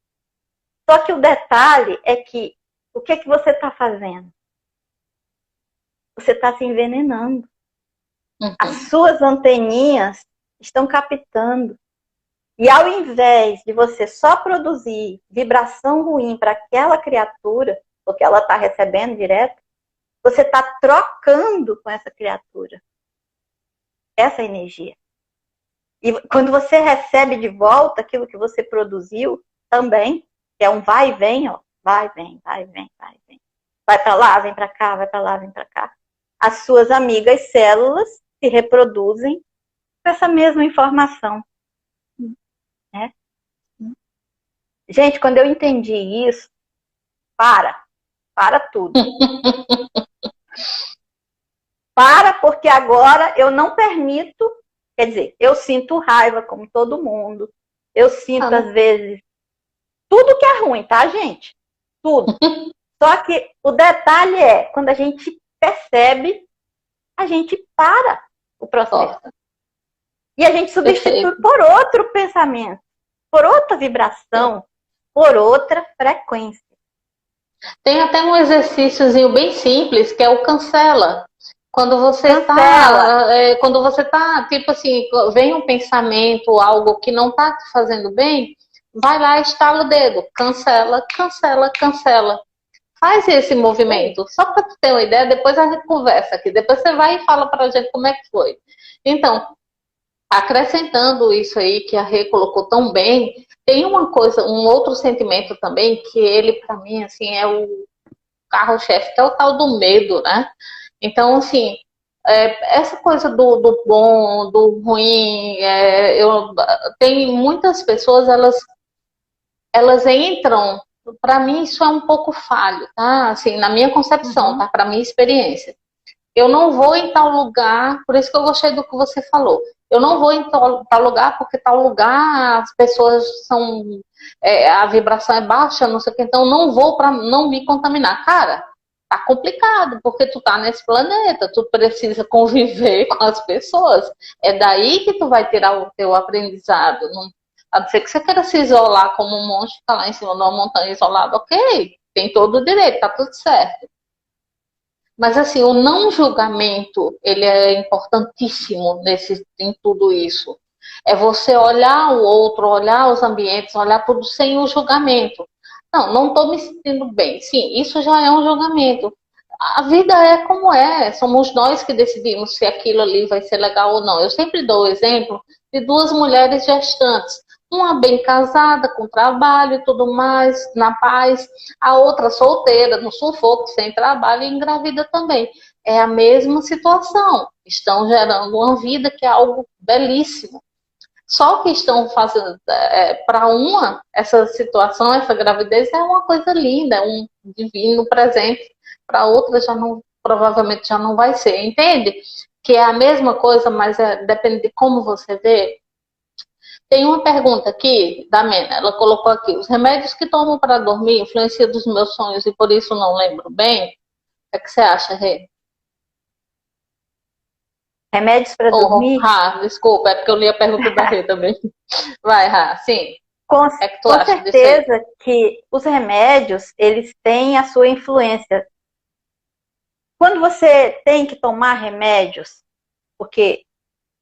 Só que o detalhe é que o que você está fazendo? Você está se envenenando. As suas anteninhas estão captando. E ao invés de você só produzir vibração ruim para aquela criatura, porque ela está recebendo direto, você está trocando com essa criatura essa energia. E quando você recebe de volta aquilo que você produziu, também, que é um vai e vem, ó, vai, vem, vai, vem, vai, vem. vai para lá, vem para cá, vai para lá, vem para cá. As suas amigas células se reproduzem com essa mesma informação, né? Gente, quando eu entendi isso, para tudo. Para, porque agora eu não permito, quer dizer, eu sinto raiva como todo mundo, eu sinto às vezes tudo que é ruim, tá, gente? Tudo. Só que o detalhe é, quando a gente percebe, a gente para o processo. E a gente substitui por outro pensamento, por outra vibração, por outra frequência. Tem até um exercíciozinho bem simples, que é o cancela. Quando você tá, tipo assim, vem um pensamento, algo que não tá te fazendo bem, vai lá e estala o dedo, cancela, cancela, cancela. Faz esse movimento, só para tu ter uma ideia, depois a gente conversa aqui, depois você vai e fala pra gente como é que foi. Então, acrescentando isso aí que a Rê colocou tão bem, tem uma coisa, um outro sentimento também, que ele, para mim, assim, é o carro-chefe, que é o tal do medo, né? Então, assim, essa coisa do bom, do ruim, tem muitas pessoas, elas entram, para mim isso é um pouco falho, tá? Assim, na minha concepção, tá? Para minha experiência. Eu não vou em tal lugar, por isso que eu gostei do que você falou. Eu não vou em tal lugar, porque tal lugar as pessoas são. A vibração é baixa, não sei o que, então não vou para não me contaminar. Cara, tá complicado, porque tu tá nesse planeta, tu precisa conviver com as pessoas. É daí que tu vai tirar o teu aprendizado. Não, a não ser que você queira se isolar como um monstro, ficar lá em cima de uma montanha isolado, ok, tem todo o direito, tá tudo certo. Mas assim, o não julgamento, ele é importantíssimo em tudo isso. É você olhar o outro, olhar os ambientes, olhar tudo sem o julgamento. Não estou me sentindo bem. Sim, isso já é um julgamento. A vida é como é, somos nós que decidimos se aquilo ali vai ser legal ou não. Eu sempre dou o exemplo de duas mulheres gestantes. Uma bem casada, com trabalho e tudo mais, na paz. A outra solteira, no sufoco, sem trabalho e engravida também. É a mesma situação. Estão gerando uma vida que é algo belíssimo. Só que estão fazendo, para uma, essa situação, essa gravidez é uma coisa linda, é um divino presente. Para outra, provavelmente já não vai ser. Entende? Que é a mesma coisa, mas depende de como você vê. Tem uma pergunta aqui da Mena, ela colocou aqui: os remédios que tomo para dormir influenciam dos meus sonhos e por isso não lembro bem? O que você acha, Rê? Remédios para dormir? Desculpa, é porque eu li a pergunta da Rê também. Vai, Rá, sim. Com certeza que os remédios, eles têm a sua influência. Quando você tem que tomar remédios, porque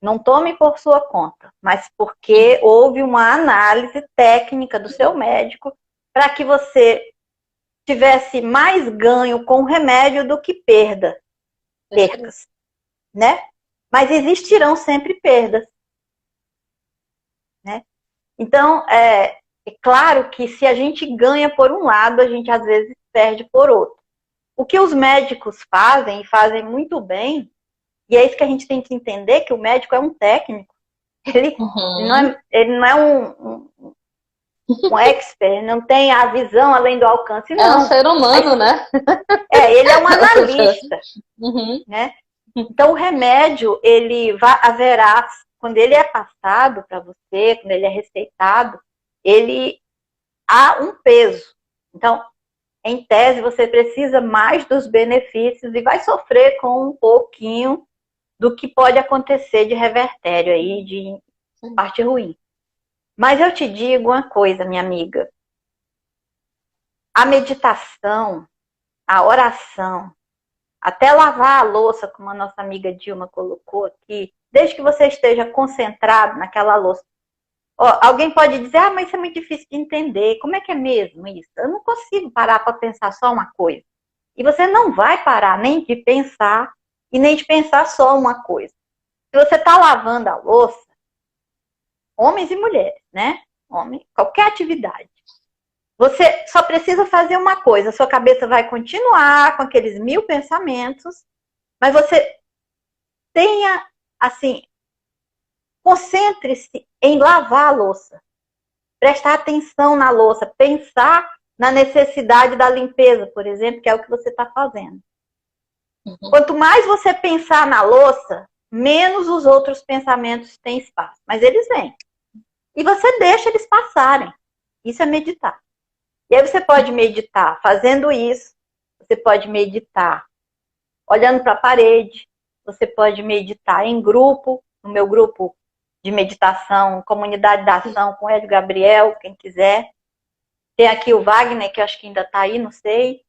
não tome por sua conta, mas porque houve uma análise técnica do seu médico para que você tivesse mais ganho com o remédio do que percas, né? Mas existirão sempre perdas, né? Então, é claro que se a gente ganha por um lado, a gente às vezes perde por outro. O que os médicos fazem, e fazem muito bem, e é isso que a gente tem que entender, que o médico é um técnico. Ele não é um expert, não tem a visão além do alcance, não. É um ser humano, né? Ele é um analista, né? Então, o remédio, haverá, quando ele é passado para você, quando ele é receitado, ele há um peso. Então, em tese, você precisa mais dos benefícios e vai sofrer com um pouquinho do que pode acontecer de revertério aí, de parte ruim. Mas eu te digo uma coisa, minha amiga. A meditação, a oração, até lavar a louça, como a nossa amiga Dilma colocou aqui, desde que você esteja concentrado naquela louça. Alguém pode dizer, mas isso é muito difícil de entender. Como é que é mesmo isso? Eu não consigo parar para pensar só uma coisa. E você não vai parar nem de pensar e nem de pensar só uma coisa. Se você está lavando a louça, homens e mulheres, né? Homem, qualquer atividade. Você só precisa fazer uma coisa, a sua cabeça vai continuar com aqueles 1000 pensamentos, mas você tenha, assim, concentre-se em lavar a louça, prestar atenção na louça, pensar na necessidade da limpeza, por exemplo, que é o que você está fazendo. Uhum. Quanto mais você pensar na louça, menos os outros pensamentos têm espaço. Mas eles vêm. E você deixa eles passarem. Isso é meditar. E aí você pode meditar fazendo isso, você pode meditar olhando para a parede, você pode meditar em grupo, no meu grupo de meditação, Comunidade da Ação, com Hélio Gabriel, quem quiser. Tem aqui o Wagner, que eu acho que ainda está aí, não sei.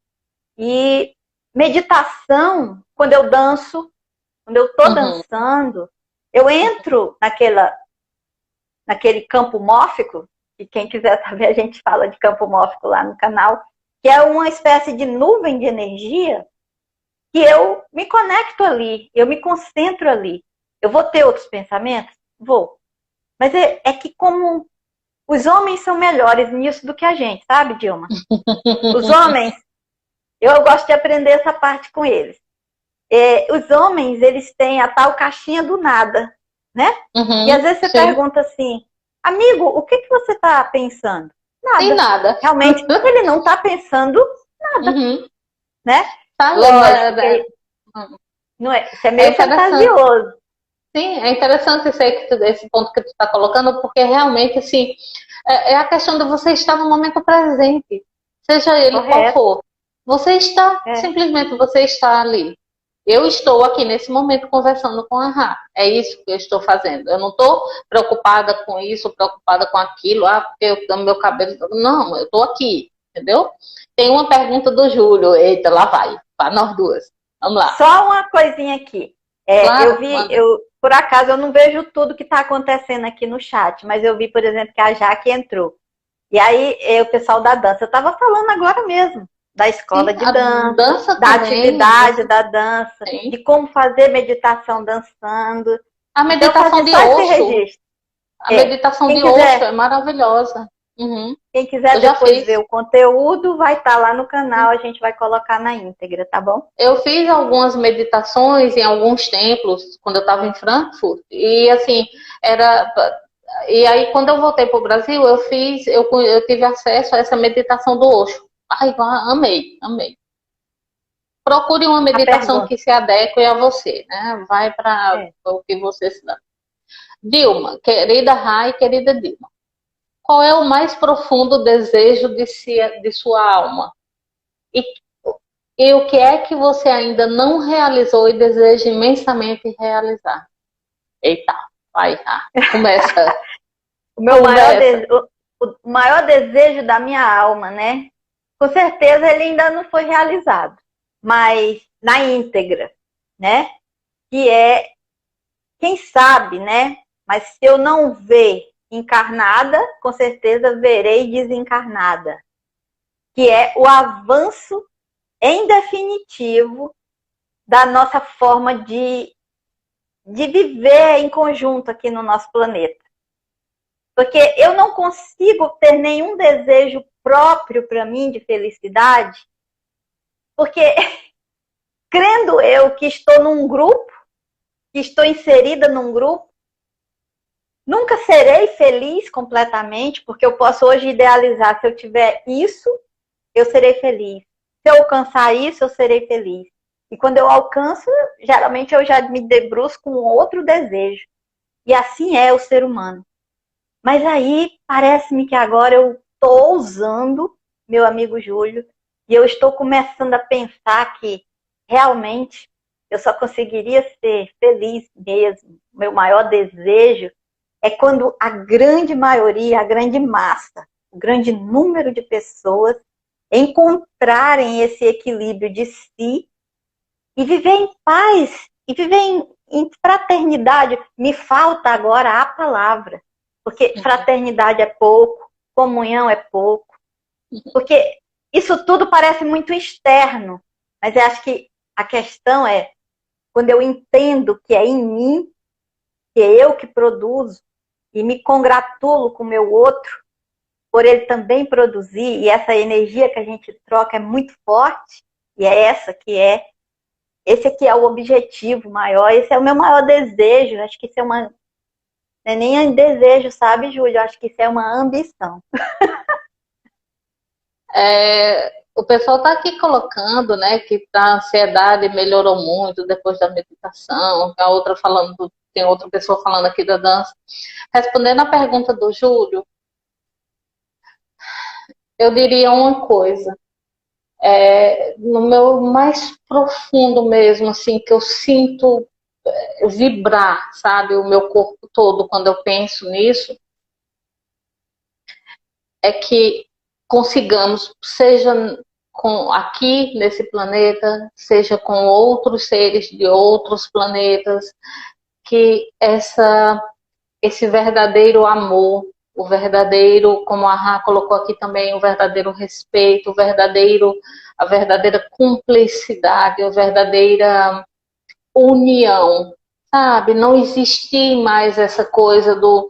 E meditação, quando eu danço, quando eu estou dançando, eu entro naquele campo mórfico, e quem quiser saber, a gente fala de campo mórfico lá no canal, que é uma espécie de nuvem de energia que eu me conecto ali, eu me concentro ali. Eu vou ter outros pensamentos? Vou. Mas é que como os homens são melhores nisso do que a gente, sabe, Dilma? Os homens, eu gosto de aprender essa parte com eles. Os homens, eles têm a tal caixinha do nada, né? E às vezes você pergunta assim, amigo, o que você está pensando? Nada. Tem nada. Realmente, ele não está pensando nada, né? Tá, lógico, não é, isso é meio fantasioso. Sim, é interessante esse ponto que tu está colocando, porque realmente, assim, é a questão de você estar no momento presente, seja ele qual for. Você está, simplesmente você está ali. Eu estou aqui nesse momento conversando com a Rá. É isso que eu estou fazendo. Eu não estou preocupada com isso, preocupada com aquilo, porque o meu cabelo... Não, eu estou aqui, entendeu? Tem uma pergunta do Júlio. Eita, lá vai. Para nós duas. Vamos lá. Só uma coisinha aqui. Claro, por acaso, eu não vejo tudo que está acontecendo aqui no chat, mas eu vi, por exemplo, que a Jaque entrou. E aí, o pessoal da dança, eu estava falando agora mesmo, da escola de dança da atividade da dança, de como fazer meditação dançando. A meditação de Osho. A meditação de Osho é maravilhosa. Quem quiser depois ver o conteúdo, vai estar lá no canal, a gente vai colocar na íntegra, tá bom? Eu fiz algumas meditações em alguns templos, quando eu estava em Frankfurt, e assim, E aí, quando eu voltei para o Brasil, eu tive acesso a essa meditação do Osho. Ai, amei. Procure uma meditação que se adeque a você, né? Vai para o que você se dá. Dilma, querida Rai, querida Dilma. Qual é o mais profundo desejo de sua alma? E o que é que você ainda não realizou e deseja imensamente realizar? Eita, vai, começa. O maior desejo da minha alma, né? Com certeza ele ainda não foi realizado, mas na íntegra, né? Que é, quem sabe, né? Mas se eu não ver encarnada, com certeza verei desencarnada. Que é o avanço em definitivo da nossa forma de viver em conjunto aqui no nosso planeta. Porque eu não consigo ter nenhum desejo próprio para mim de felicidade, porque crendo eu que estou num grupo, que estou inserida num grupo, nunca serei feliz completamente, porque eu posso hoje idealizar, se eu tiver isso, eu serei feliz. Se eu alcançar isso, eu serei feliz. E quando eu alcanço, geralmente eu já me debruço com outro desejo. E assim é o ser humano. Mas aí, parece-me que agora eu estou ousando, meu amigo Júlio, e eu estou começando a pensar que realmente eu só conseguiria ser feliz mesmo. Meu maior desejo é quando a grande maioria, a grande massa, o grande número de pessoas encontrarem esse equilíbrio de si e viver em paz, e viver em fraternidade. Me falta agora a palavra, porque fraternidade é pouco, comunhão é pouco, porque isso tudo parece muito externo, mas eu acho que a questão é, quando eu entendo que é em mim, que é eu que produzo, e me congratulo com o meu outro, por ele também produzir, e essa energia que a gente troca é muito forte, e é esse aqui é o objetivo maior, esse é o meu maior desejo, acho que isso é uma, não é nem desejo, sabe, Júlio? Acho que isso é uma ambição. O pessoal está aqui colocando, né, que a ansiedade melhorou muito depois da meditação, a outra falando, tem outra pessoa falando aqui da dança. Respondendo a pergunta do Júlio, eu diria uma coisa, no meu mais profundo mesmo, assim, que eu sinto vibrar, sabe, o meu corpo todo quando eu penso nisso, é que consigamos, seja aqui nesse planeta, seja com outros seres de outros planetas, que esse verdadeiro amor, o verdadeiro, como a Rá colocou aqui também, o verdadeiro respeito, a verdadeira cumplicidade, a verdadeira união, sabe? Não existir mais essa coisa do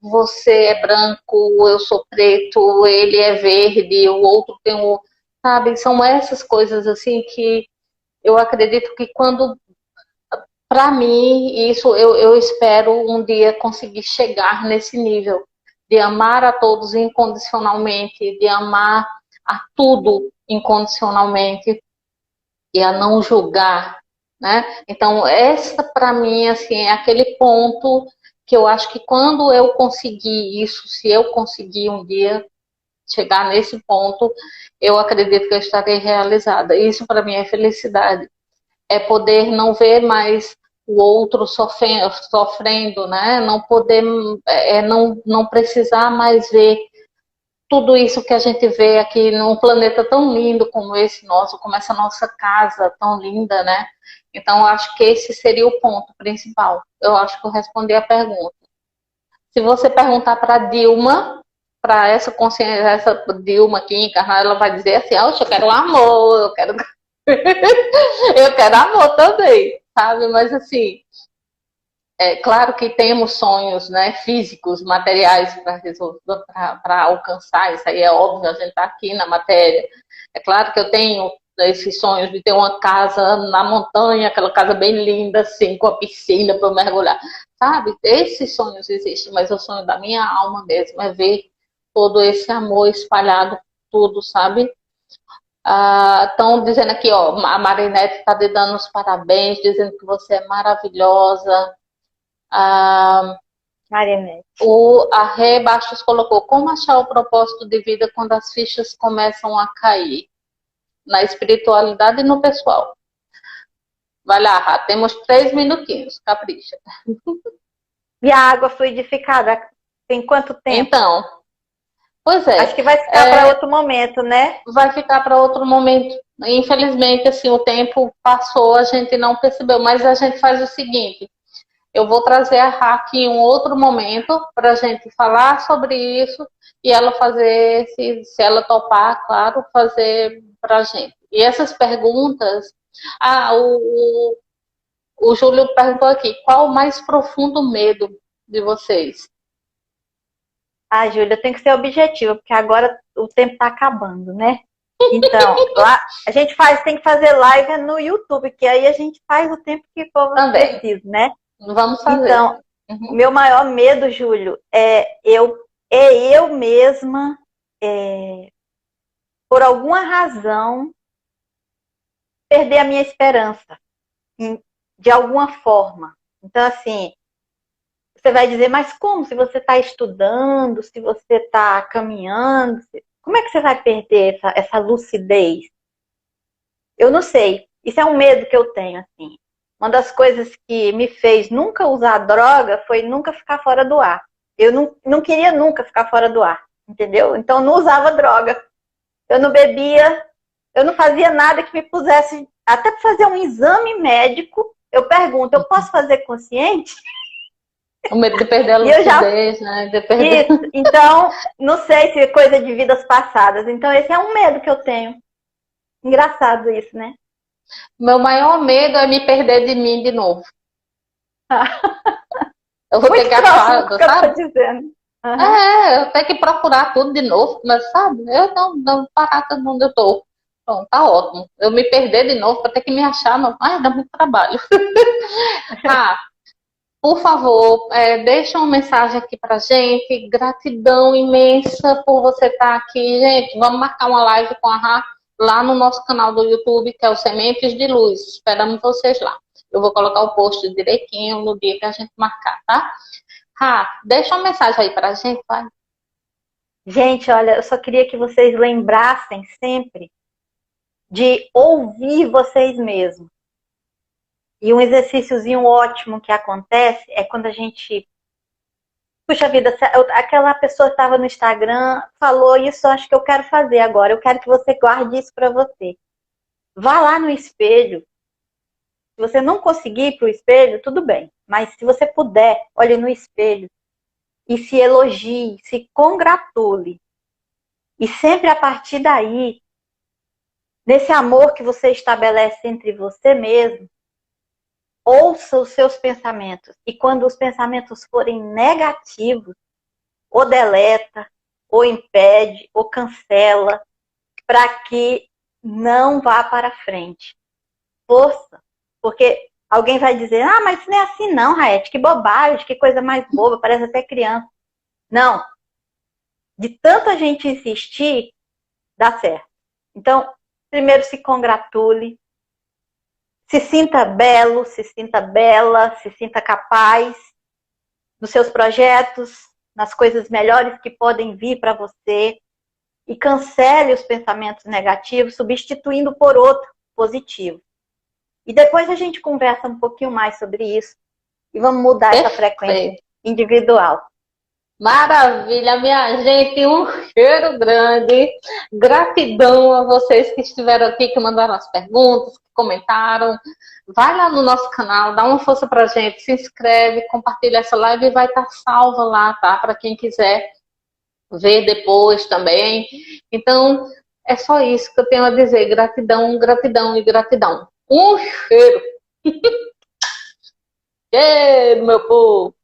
você é branco, eu sou preto, ele é verde, o outro tem o... Sabe? São essas coisas assim que eu acredito que quando, para mim, isso eu espero um dia conseguir chegar nesse nível de amar a todos incondicionalmente, de amar a tudo incondicionalmente e a não julgar, né? Então, essa para mim assim é aquele ponto que eu acho que quando eu conseguir isso, se eu conseguir um dia chegar nesse ponto, eu acredito que eu estarei realizada. Isso para mim é felicidade. É poder não ver mais o outro sofrendo, né? Não poder, não precisar mais ver tudo isso que a gente vê aqui num planeta tão lindo como esse nosso, como essa nossa casa tão linda, né? Então, eu acho que esse seria o ponto principal. Eu acho que eu respondi a pergunta. Se você perguntar para Dilma, para essa consciência, essa Dilma aqui encarnar, ela vai dizer assim: ah, eu quero amor, eu quero eu quero amor também, sabe? Mas assim, é claro que temos sonhos, né, físicos, materiais para alcançar, isso aí é óbvio, a gente está aqui na matéria. É claro que eu tenho esses sonhos de ter uma casa na montanha, aquela casa bem linda, assim, com a piscina para eu mergulhar, sabe? Esses sonhos existem, mas o sonho da minha alma mesmo é ver todo esse amor espalhado, tudo, sabe? Estão dizendo aqui, ó, a Marinette está te dando os parabéns, dizendo que você é maravilhosa. Marinette. A Rê Bastos colocou: como achar o propósito de vida quando as fichas começam a cair? Na espiritualidade e no pessoal. Vai lá, Rá, temos 3 minutinhos, capricha. E a água fluidificada, tem quanto tempo? Então, pois é. Acho que vai ficar para outro momento, né? Vai ficar para outro momento. Infelizmente, assim, o tempo passou, a gente não percebeu, mas a gente faz o seguinte: eu vou trazer a Raque em um outro momento para a gente falar sobre isso e ela fazer, se ela topar, claro, fazer para a gente. E essas perguntas, o Júlio perguntou aqui: qual o mais profundo medo de vocês? Júlia, tem que ser objetiva, porque agora o tempo está acabando, né? Então, lá a gente tem que fazer live no YouTube, que aí a gente faz o tempo que o povo precisa, né? Vamos fazer. Então, o meu maior medo, Júlio, é eu mesma, por alguma razão, perder a minha esperança, de alguma forma. Então, assim, você vai dizer, mas como? Se você está estudando, se você está caminhando, como é que você vai perder essa lucidez? Eu não sei. Isso é um medo que eu tenho, assim. Uma das coisas que me fez nunca usar droga foi nunca ficar fora do ar. Eu não queria nunca ficar fora do ar, entendeu? Então, eu não usava droga. Eu não bebia, eu não fazia nada que me pusesse... Até para fazer um exame médico, eu pergunto, eu posso fazer consciente? O medo de perder a lucidez, né? De perder... Isso. Então, não sei se é coisa de vidas passadas. Então, esse é um medo que eu tenho. Engraçado isso, né? Meu maior medo é me perder de mim de novo. Eu vou muito pegar próximo do que eu sabe? tô dizendo. Aham. Eu tenho que procurar tudo de novo, mas sabe, eu não parar todo mundo eu tô. Pronto, tá ótimo. Eu me perder de novo para ter que me achar, não. Ai, dá muito trabalho. Ah, por favor, deixa uma mensagem aqui pra gente. Gratidão imensa por você estar aqui. Gente, vamos marcar uma live com a Rá lá no nosso canal do YouTube, que é o Sementes de Luz. Esperamos vocês lá. Eu vou colocar o post direitinho no dia que a gente marcar, tá? Rá, deixa uma mensagem aí pra gente, vai. Gente, olha, eu só queria que vocês lembrassem sempre de ouvir vocês mesmos. E um exercíciozinho ótimo que acontece é quando a gente... Puxa vida, aquela pessoa estava no Instagram, falou isso, acho que eu quero fazer agora. Eu quero que você guarde isso para você. Vá lá no espelho. Se você não conseguir ir para o espelho, tudo bem. Mas se você puder, olhe no espelho e se elogie, se congratule. E sempre a partir daí, nesse amor que você estabelece entre você mesmo, ouça os seus pensamentos. E quando os pensamentos forem negativos, ou deleta, ou impede, ou cancela, para que não vá para frente. Força. Porque alguém vai dizer, ah, mas isso não é assim não, Raete, que bobagem, que coisa mais boba, parece até criança. Não. De tanta gente insistir, dá certo. Então, primeiro se congratule, se sinta belo, se sinta bela, se sinta capaz nos seus projetos, nas coisas melhores que podem vir para você, e cancele os pensamentos negativos, substituindo por outro positivo. E depois a gente conversa um pouquinho mais sobre isso e vamos mudar essa frequência Perfeito. individual. Maravilha, minha gente, um cheiro grande. Gratidão a vocês que estiveram aqui, que mandaram as perguntas, que comentaram. Vai lá no nosso canal, dá uma força pra gente, se inscreve, compartilha essa live e vai estar salva lá, tá? Para quem quiser ver depois também. Então, é só isso que eu tenho a dizer. Gratidão, gratidão e gratidão. Um cheiro. Cheiro, meu povo.